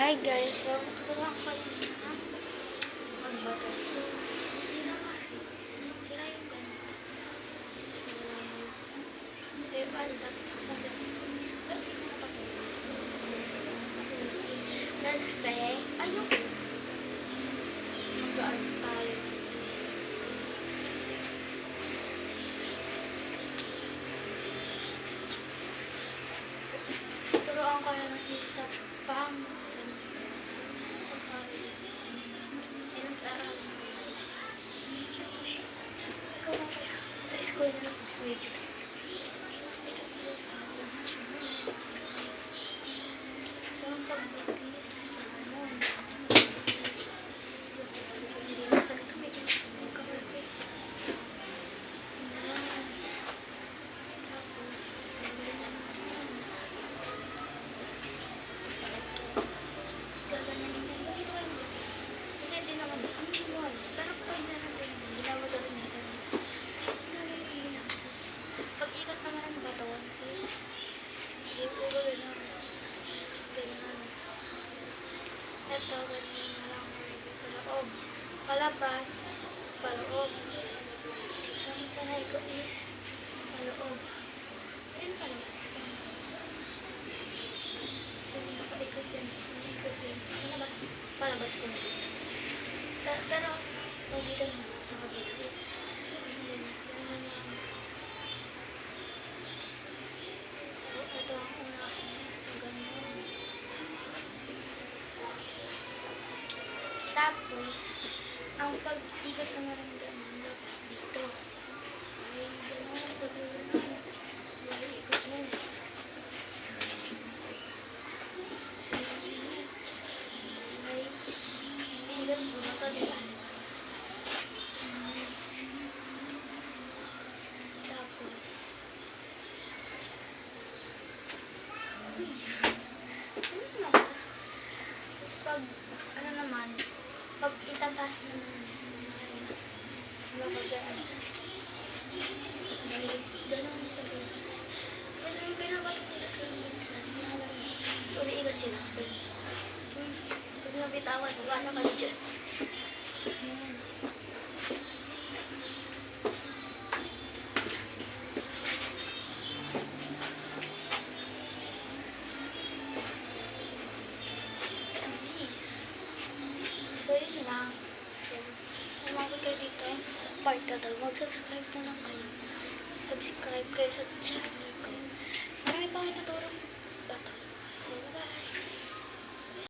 Hi guys, so tuturuan ko kayo na magbato. So, nasira nga siya. Sira yung ganito. So, ito yung dati ko sa dati ko napatuloy. Kasi, ayun. Magaan tayo dito. So, tuturuan ko kayo ng isa pang sa school na video. So, ang pagbabis, hindi na sabi ito medyo yung cover ko. Tapos, gaganyanin yan. Dito kayo natin. Kasi hindi naman, ang iwan. Pero pag meron din naman, ginawa ko rin natin. Pag ikot naman ang baton is i-ulo lang ganyan. Ito, ganyan na lang paloob. Palabas, paloob. So, sanay ko is paloob. Ayun, palabas ka. Kasi pinapaikot yan. Ikot yan. Palabas ko na. Pero, pag dito naman sa kabila is ito ang unahin. Ito ganyan. Tapos, ang pag-ikot naman ng ganyan, dapat dito. Ay, ganyan ang pag-ikot. Ay, ikot mo. Ay, ikot mo na ito, diba? Tapos, tapos pag, ano naman, pag itataas naman niya, mapagdaan. Dahil, gano'n sa pila. Kasi may pinabato nila sa minsan, so, uliigot sila. So, pag nabitawan, wala ka dyan. Ayan. So, yun lang. Umabot kayo dito sa part na daw. Mag-subscribe na lang kayo. Subscribe kayo sa channel ko. Marami pa kayo tuturo.